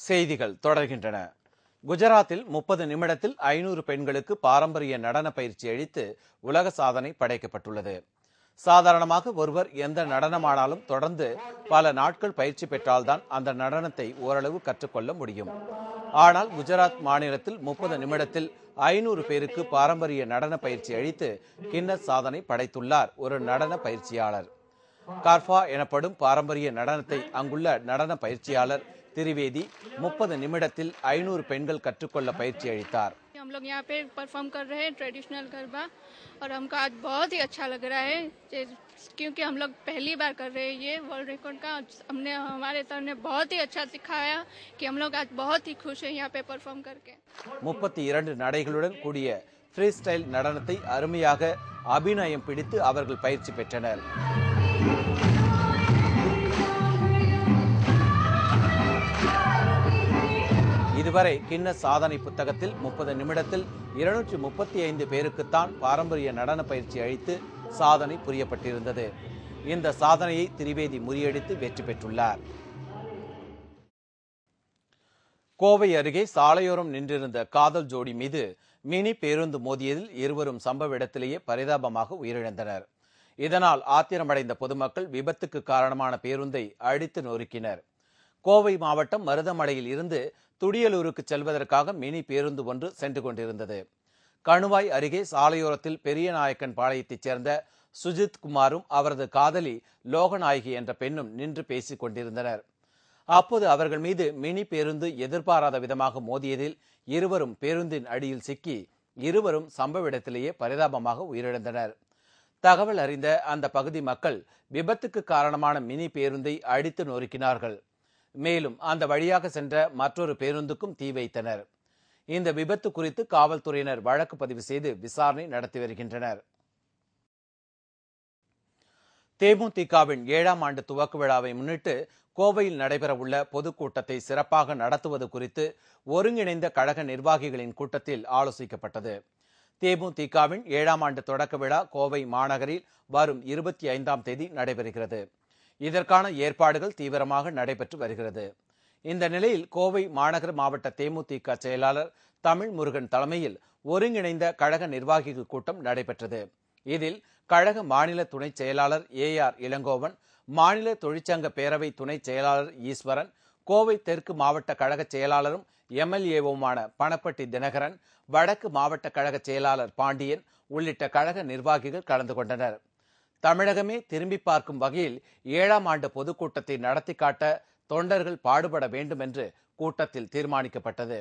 செய்திகள் தொடர்கின்றன. குஜராத்தில் 30 நிமிடத்தில் 500 பெண்களுக்கு பாரம்பரிய நடன பயிற்சி அளித்து உலக சாதனை படைக்கப்பட்டுள்ளது. சாதாரணமாக ஒருவர் எந்த நடனமானாலும் தொடர்ந்து பல நாட்கள் பயிற்சி பெற்றால்தான் அந்த நடனத்தை ஓரளவு கற்றுக்கொள்ள முடியும். ஆனால் குஜராத் மாநிலத்தில் 30 நிமிடத்தில் 500 பேருக்கு பாரம்பரிய நடன பயிற்சி அளித்து கின்னஸ் சாதனை படைத்துள்ளார் ஒரு நடன பயிற்சியாளர். கார்பா எனப்படும் பாரம்பரிய நடனத்தை அங்குள்ள நடன பயிற்சியாளர் त्रिवेदी 30 நிமிடத்தில் 500 பெண்கள் கற்றுக்கொள்ள பயிற்சி அளித்தார். हम लोग यहाँ पे परफॉर्म कर रहे हैं ट्रेडिशनल गरबा और हमको आज बहुत ही अच्छा लग रहा है क्योंकि हम लोग पहली बार कर रहे हैं ये वर्ल्ड रिकॉर्ड का। हमने हमारे सर ने बहुत ही अच्छा सिखाया कि हम लोग आज बहुत ही खुश हैं यहाँ पे परफॉर्म करके। 32 நடைகளுடன் கூடிய ஃப்ரீ ஸ்டைல் நடனத்தை அருமையாக அபிநயம் பிடித்து அவர்கள் பயிற்சி பெற்றனர். இதுவரை கின்னஸ் சாதனை புத்தகத்தில் 30 நிமிடத்தில் 235 பேருக்குத்தான் பாரம்பரிய நடன பயிற்சி அளித்து சாதனை புரியப்பட்டிருந்தது. இந்த சாதனையை திரிவேதி முறியடித்து வெற்றி பெற்றுள்ளார். கோவை அருகே சாலையோரம் நின்றிருந்த காதல் ஜோடி மீது மினி பேருந்து மோதியதில் இருவரும் சம்பவ இடத்திலேயே பரிதாபமாக உயிரிழந்தனர். இதனால் ஆத்திரமடைந்த பொதுமக்கள் விபத்துக்கு காரணமான பேருந்தை அடித்து நொறுக்கினர். கோவை மாவட்டம் மருதமலையில் இருந்து துடியலூருக்கு செல்வதற்காக மினி பேருந்து ஒன்று சென்று கொண்டிருந்தது. கணுவாய் அருகே சாலையோரத்தில் பெரியநாயக்கன் பாளையத்தைச் சேர்ந்த சுஜித் குமாரும் அவரது காதலி லோகநாயகி என்ற பெண்ணும் நின்று பேசிக் கொண்டிருந்தனர். அப்போது அவர்கள் மீது மினி பேருந்து எதிர்பாராத விதமாக மோதியதில் இருவரும் பேருந்தின் அடியில் சிக்கி இருவரும் சம்பவ இடத்திலேயே பரிதாபமாக உயிரிழந்தனர். தகவல் அறிந்த அந்த பகுதி மக்கள் விபத்துக்கு காரணமான மினி பேருந்தை அடித்து நொறுக்கினார்கள். மேலும் அந்த வழியாக சென்ற மற்றொரு பேருந்துக்கும் தீ வைத்தனர். இந்த விபத்து குறித்து காவல்துறையினர் வழக்கு பதிவு செய்து விசாரணை நடத்தி வருகின்றனர். தேமுதிகவின் 7ஆம் ஆண்டு துவக்க விழாவை முன்னிட்டு கோவையில் நடைபெறவுள்ள பொதுக்கூட்டத்தை சிறப்பாக நடத்துவது குறித்து ஒருங்கிணைந்த கழக நிர்வாகிகளின் கூட்டத்தில் ஆலோசிக்கப்பட்டது. தேமுதிகவின் 7ஆம் ஆண்டு தொடக்க விழா கோவை மாநகரில் வரும் 25ஆம் தேதி நடைபெறுகிறது. இதற்கான ஏற்பாடுகள் தீவிரமாக நடைபெற்று வருகிறது. இந்த நிலையில் கோவை மாநகர மாவட்ட தேமுதிக செயலாளர் தமிழ் முருகன் தலைமையில் ஒருங்கிணைந்த கழக நிர்வாகிகள் கூட்டம் நடைபெற்றது. இதில் கழக மாநில துணை செயலாளர் AR இளங்கோவன், மாநில தொழிற்சங்க பேரவை துணை செயலாளர் ஈஸ்வரன், கோவை தெற்கு மாவட்ட கழக செயலாளரும் MLAவுமான பணப்பட்டி தினகரன், வடக்கு மாவட்ட கழக செயலாளர் பாண்டியன் உள்ளிட்ட கழக நிர்வாகிகள் கலந்து கொண்டனர். தமிழகமே திரும்பி பார்க்கும் வகையில் 7ஆம் ஆண்டு பொதுக்கூட்டத்தை நடத்தி காட்ட தொண்டர்கள் பாடுபட வேண்டும் என்று கூட்டத்தில் தீர்மானிக்கப்பட்டது.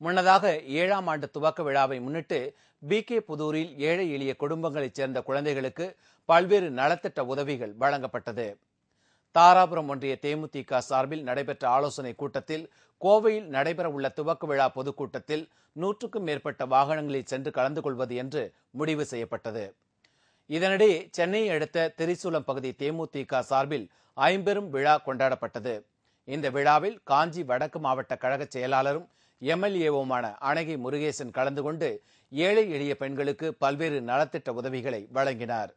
முன்னதாக 7ஆம் ஆண்டு துவக்க விழாவை முன்னிட்டு BK புதூரில் ஏழை எளிய குடும்பங்களைச் சேர்ந்த குழந்தைகளுக்கு பல்வேறு நலத்திட்ட உதவிகள் வழங்கப்பட்டது. தாராபுரம் ஒன்றிய தேமுதிக சார்பில் நடைபெற்ற ஆலோசனை கூட்டத்தில் கோவையில் நடைபெறவுள்ள துவக்க விழா பொதுக்கூட்டத்தில் 100க்கும் மேற்பட்ட வாகனங்களில் சென்று கலந்து கொள்வது என்று முடிவு செய்யப்பட்டது. இதனிடையே சென்னையை அடுத்த திரிசூலம் பகுதி தேமுதிக சார்பில் ஐம்பெரும் விழா கொண்டாடப்பட்டது. இந்த விழாவில் காஞ்சி வடக்கு மாவட்ட கழக செயலாளரும் MLAவுமான அணகை முருகேசன் கலந்து கொண்டு ஏழை எளிய பெண்களுக்கு பல்வேறு நலத்திட்ட உதவிகளை வழங்கினார்.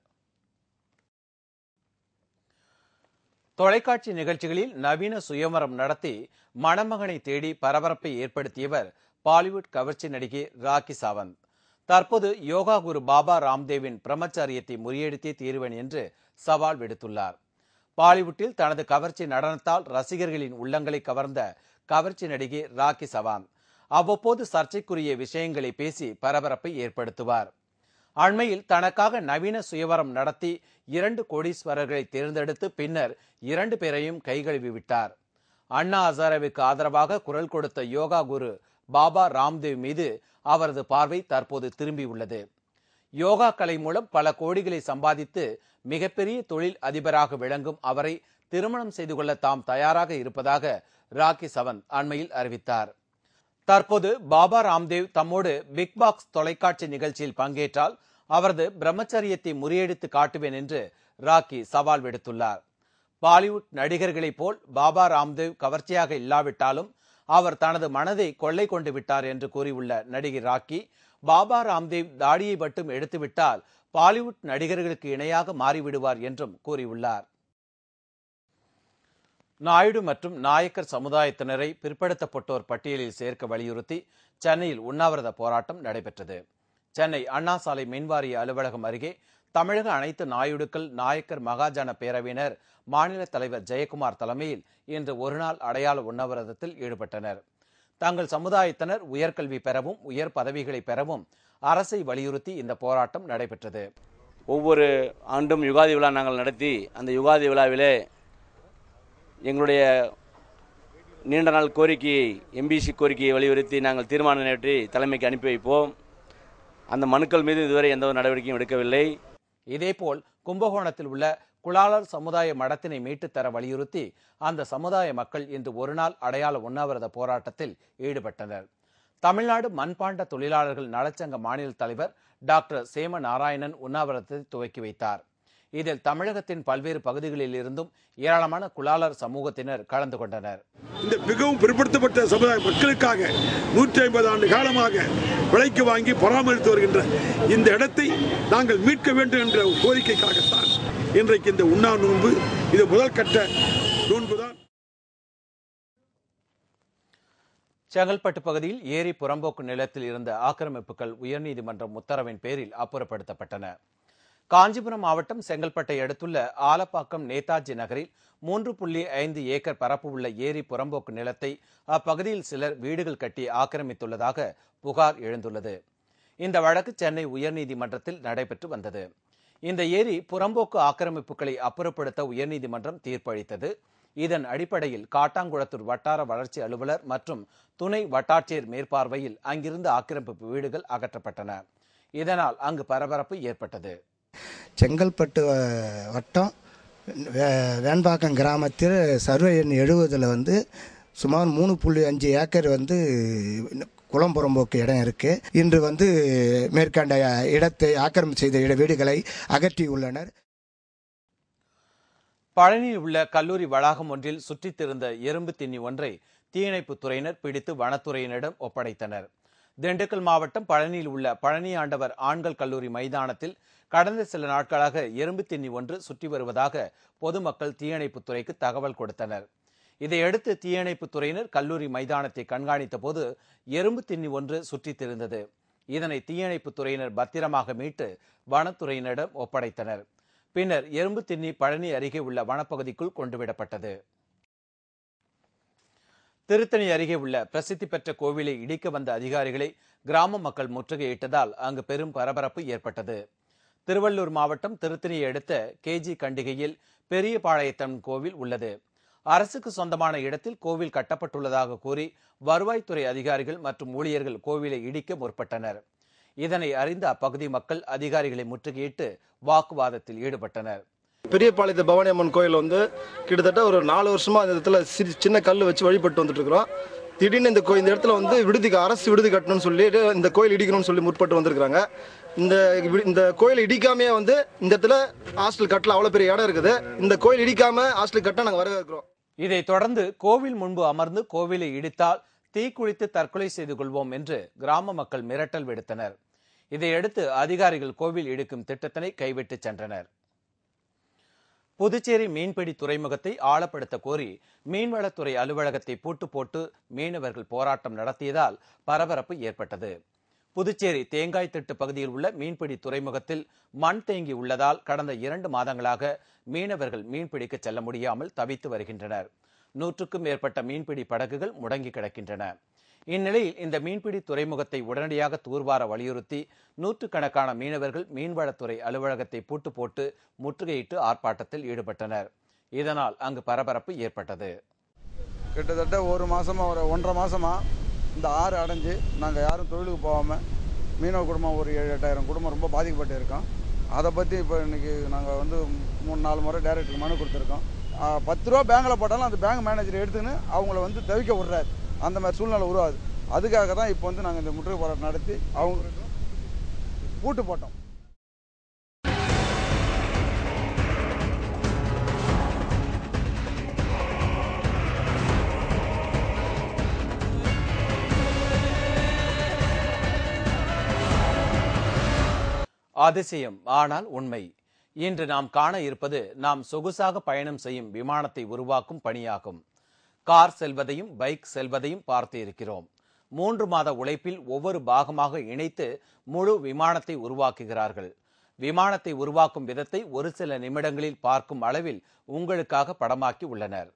தொலைக்காட்சி நிகழ்ச்சிகளில் நவீன சுயவரம் நடத்தி மணமகனை தேடி பரபரப்பை ஏற்படுத்தியவர் பாலிவுட் கவர்ச்சி நடிகை ராக்கி சாவந்த். தற்போது யோகா குரு பாபா ராம்தேவின் பிரம்மச்சரியத்தை முறியடித்தே தீர்வேன் என்று சவால் விடுத்துள்ளார். பாலிவுட்டில் தனது கவர்ச்சி நடனத்தால் ரசிகர்களின் உள்ளங்களை கவர்ந்த கவர்ச்சி நடிகை ராக்கி சாவந்த் அவ்வப்போது சர்ச்சைக்குரிய விஷயங்களை பேசி பரபரப்பை ஏற்படுத்துவார். அண்மையில் தனக்காக நவீன சுயவரம் நடத்தி 2 கோடீஸ்வரர்களை தேர்ந்தெடுத்து பின்னர் 2 பேரையும் கைகழுவி விட்டார். அண்ணா ஹசாரேவுக்கு ஆதரவாக குரல் கொடுத்த யோகா குரு பாபா ராம்தேவ் மீது அவரது பார்வை தற்போது திரும்பியுள்ளது. யோகா கலை மூலம் பல கோடிகளை சம்பாதித்து மிகப்பெரிய தொழில் அதிபராக விளங்கும் அவரை திருமணம் செய்து கொள்ள தாம் தயாராக இருப்பதாக ராக்கி சாவந்த் அண்மையில் அறிவித்தார். தற்போது பாபா ராம்தேவ் தம்மோடு பிக் பாக்ஸ் தொலைக்காட்சி நிகழ்ச்சியில் பங்கேற்றால் அவரது பிரம்மச்சரியத்தை முறியடித்து காட்டுவேன் என்று ராக்கி சவால் விடுத்துள்ளார். பாலிவுட் நடிகர்களைப் போல் பாபா ராம்தேவ் கவர்ச்சியாக இல்லாவிட்டாலும் அவர் தனது மனதை கொள்ளை கொண்டு விட்டார் என்று கூறியுள்ள நடிகை ராக்கி, பாபா ராம்தேவ் தாடியை மட்டும் எடுத்துவிட்டால் பாலிவுட் நடிகர்களுக்கு இணையாக மாறிவிடுவார் என்றும் கூறியுள்ளார். நாயுடு மற்றும் நாயக்கர் சமுதாயத்தினரை பிற்படுத்தப்பட்டோர் பட்டியலில் சேர்க்க வலியுறுத்தி சென்னையில் உண்ணாவிரத போராட்டம் நடைபெற்றது. சென்னை அண்ணா சாலை மின்வாரிய அலுவலகம் அருகே தமிழக அனைத்து நாயுடுக்கள் நாயக்கர் மகாஜன பேரவையினர் மாநில தலைவர் ஜெயக்குமார் தலைமையில் இன்று ஒருநாள் அடையாள உண்ணாவிரதத்தில் ஈடுபட்டனர். தங்கள் சமுதாயத்தினர் உயர்கல்வி பெறவும் உயர் பதவிகளை பெறவும் அரசை வலியுறுத்தி இந்த போராட்டம் நடைபெற்றது. ஒவ்வொரு ஆண்டும் யுகாதி விழா நாங்கள் நடத்தி அந்த யுகாதி விழாவிலே எங்களுடைய நீண்ட நாள் கோரிக்கையை எம்பிசி கோரிக்கையை வலியுறுத்தி நாங்கள் தீர்மானம் நிறைவேற்றி தலைமைக்கு அனுப்பி வைப்போம். அந்த மனுக்கள் மீது இதுவரை எந்த ஒரு நடவடிக்கையும் எடுக்கவில்லை. இதேபோல் கும்பகோணத்தில் உள்ள குலாளர் சமுதாய மடத்தினை மீட்டு தர வலியுறுத்தி அந்த சமுதாய மக்கள் இன்று ஒருநாள் அடையாள உண்ணாவிரத போராட்டத்தில் ஈடுபட்டனர். தமிழ்நாடு மண்பாண்ட தொழிலாளர்கள் நலச்சங்க மாநில தலைவர் டாக்டர் சேம நாராயணன் உண்ணாவிரதத்தை துவக்கி வைத்தார். இதில் தமிழகத்தின் பல்வேறு பகுதிகளில் இருந்தும் ஏராளமான குலாளர் சமூகத்தினர் கலந்து கொண்டனர். இந்த மிகவும் பிற்படுத்தப்பட்ட சமுதாய மக்களுக்காக 150 ஆண்டு காலமாக விலைக்கு வாங்கி பராமரித்து வருகின்ற இந்த இடத்தை நாங்கள் மீட்க வேண்டும் என்ற கோரிக்கைக்காகத்தான் இன்றைக்கு இந்த உண்ணா நோன்பு. இது முதல் கட்ட நோன்புதான். செங்கல்பட்டு பகுதியில் ஏரி புறம்போக்கு நிலத்தில் இருந்த ஆக்கிரமிப்புகள் உயர்நீதிமன்றம் உத்தரவின் பேரில் அப்புறப்படுத்தப்பட்டன. காஞ்சிபுரம் மாவட்டம் செங்கல்பட்டை அடுத்துள்ள ஆலப்பாக்கம் நேதாஜி நகரில் 3.5 ஏக்கர் பரப்பு உள்ள ஏரி புறம்போக்கு நிலத்தை அப்பகுதியில் சிலர் வீடுகள் கட்டி ஆக்கிரமித்துள்ளதாக புகார் எழுந்துள்ளது. இந்த வழக்கு சென்னை உயர்நீதிமன்றத்தில் நடைபெற்று வந்தது. இந்த ஏரி புறம்போக்கு ஆக்கிரமிப்புகளை அப்புறப்படுத்த உயர்நீதிமன்றம் தீர்ப்பளித்தது. இதன் அடிப்படையில் காட்டாங்குளத்தூர் வட்டார வளர்ச்சி அலுவலர் மற்றும் துணை வட்டாட்சியர் மேற்பார்வையில் அங்கிருந்து ஆக்கிரமிப்பு வீடுகள் அகற்றப்பட்டன. இதனால் அங்கு பரபரப்பு ஏற்பட்டது. செங்கல்பட்டு வட்டம் வேண்பாக்கம் கிராமத்தில் சர்வே எண் 70 சுமார் 3.5 ஏக்கர் குளம்புறம்போக்கு இடம் இருக்குது. இன்று மேற்கண்ட இடத்தை ஆக்கிரமிப்பு செய்த வீடுகளை அகற்றியுள்ளனர். பழனியில் உள்ள கல்லூரி வளாகம் ஒன்றில் சுற்றித் திரிந்த எறும்பு தின்னி ஒன்றை தீயணைப்புத் துறையினர் பிடித்து வனத்துறையினரிடம் ஒப்படைத்தனர். திண்டுக்கல் மாவட்டம் பழனியில் உள்ள பழனி ஆண்டவர் ஆண்கள் கல்லூரி மைதானத்தில் கடந்த சில நாட்களாக எறும்பு தின்னி ஒன்று சுற்றி வருவதாக பொதுமக்கள் தீயணைப்புத் துறைக்கு தகவல் கொடுத்தனர். இதையடுத்து தீயணைப்புத் துறையினர் கல்லூரி மைதானத்தை கண்காணித்த போது எறும்பு தின்னி ஒன்று சுற்றித் திரிந்தது. இதனை தீயணைப்புத் துறையினர் பத்திரமாக மீட்டு வனத்துறையினரிடம் ஒப்படைத்தனர். பின்னர் எறும்பு தின்னி பழனி அருகே உள்ள வனப்பகுதிக்குள் கொண்டுவிடப்பட்டது. திருத்தணி அருகே உள்ள பிரசித்தி பெற்ற கோவிலை இடிக்க வந்த அதிகாரிகளை கிராம மக்கள் முற்றுகையிட்டதால் அங்கு பெரும் பரபரப்பு ஏற்பட்டது. திருவள்ளூர் மாவட்டம் திருத்தணியை அடுத்த கேஜி கண்டிகையில் பெரிய பாளையத்தம்மன் கோவில் உள்ளது. அரசுக்கு சொந்தமான இடத்தில் கோவில் கட்டப்பட்டுள்ளதாக கூறி வருவாய்த்துறை அதிகாரிகள் மற்றும் ஊழியர்கள் கோவிலை இடிக்க முற்பட்டனர். இதனை அறிந்த அப்பகுதி மக்கள் அதிகாரிகளை முற்றுகையிட்டு வாக்குவாதத்தில் ஈடுபட்டனர். பெரியபாளையத்து பவானி அம்மன் கோயில் கிட்டத்தட்ட ஒரு 4 வருஷமா இந்த இடத்துல சின்ன கல் வச்சு வழிபட்டு வந்துட்டு இருக்கிறோம். திடீர்னு இந்த இடத்துல விடுதிக்கு அரசு விடுதி கட்டணும்னு சொல்லிட்டு இந்த கோயில் இடிக்கணும்னு சொல்லி முற்பட்டு வந்திருக்காங்க. இந்த கோயில் இடிக்காமே இந்த இடத்துல ஹாஸ்டல் கட்டல அவ்வளவு பெரிய இடம் இருக்குது. இந்த கோயில் இடிக்காம ஹாஸ்டல் கட்ட நாங்க வரவேற்கிறோம். இதை தொடர்ந்து கோவில் முன்பு அமர்ந்து கோவிலை இடித்தால் தீக்குளித்து தற்கொலை செய்து கொள்வோம் என்று கிராம மக்கள் மிரட்டல் விடுத்தனர். இதையடுத்து அதிகாரிகள் கோவில் இடிக்கும் திட்டத்தினை கைவிட்டு சென்றனர். புதுச்சேரி மீன்பிடி துறைமுகத்தை ஆழப்படுத்த கோரி மீன்வளத்துறை அலுவலகத்தை பூட்டு போட்டு மீனவர்கள் போராட்டம் நடத்தியதால் பரபரப்பு ஏற்பட்டது. புதுச்சேரி தேங்காய் திட்டு பகுதியில் உள்ள மீன்பிடி துறைமுகத்தில் மண் தேங்கி உள்ளதால் கடந்த 2 மாதங்களாக மீனவர்கள் மீன்பிடிக்க செல்ல முடியாமல் தவித்து வருகின்றனர். 100க்கும் மேற்பட்ட மீன்பிடி படகுகள் முடங்கி கிடக்கின்றன. இந்நிலையில் இந்த மீன்பிடி துறைமுகத்தை உடனடியாக தூர்வார வலியுறுத்தி 100கணக்கான மீனவர்கள் மீன்வளத்துறை அலுவலகத்தை பூட்டு போட்டு முற்றுகையிட்டு ஆர்ப்பாட்டத்தில் ஈடுபட்டனர். இதனால் அங்கு பரபரப்பு ஏற்பட்டது. கிட்டத்தட்ட 1.5 மாசமா இந்த ஆறு அடைஞ்சு நாங்கள் யாரும் தொழிலுக்கு போகாமல் மீனவ குடும்பம் ஒரு 7-8 குடும்பம் ரொம்ப பாதிக்கப்பட்டு இருக்கோம். அதை பற்றி இப்போ இன்றைக்கி நாங்கள் 3-4 முறை டைரக்டருக்கு மனு கொடுத்துருக்கோம். 10 ரூபா பேங்கில் போட்டாலும் அந்த பேங்க் மேனேஜர் எடுத்துன்னு அவங்கள தவிக்க விடுறாரு. அந்த மாதிரி சூழ்நிலை உருவாது. அதுக்காக தான் இப்போ நாங்கள் இந்த முற்றுகை போராட்டம் நடத்தி அவங்க பூட்டு போட்டோம். அதிசயம் ஆனால் உண்மை. இன்று நாம் காண இருப்பது நாம் சொகுசாக பயணம் செய்யும் விமானத்தை உருவாக்கும் பணியாகும். கார் செல்வதையும் பைக் செல்வதையும் பார்த்து இருக்கிறோம். 3 மாத உழைப்பில் ஒவ்வொரு பாகமாக இணைத்து முழு விமானத்தை உருவாக்குகிறார்கள். விமானத்தை உருவாக்கும் விதத்தை ஒரு சில நிமிடங்களில் பார்க்கும் அளவில் உங்களுக்காக படமாக்கி உள்ளனர்.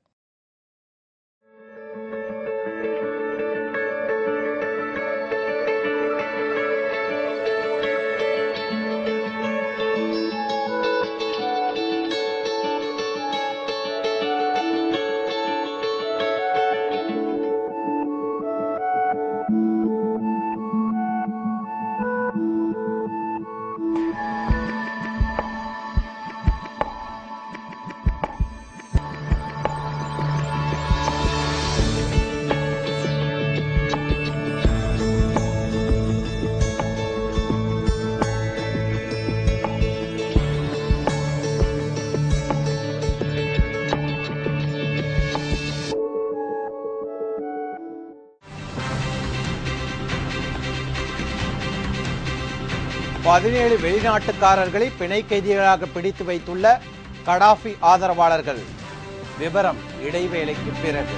பதினேழு வெளிநாட்டுக்காரர்களை பிணை கைதிகளாக பிடித்து வைத்துள்ள கடாஃபி ஆதரவாளர்கள். விவரம் இடைவேளைக்கு பிறகு.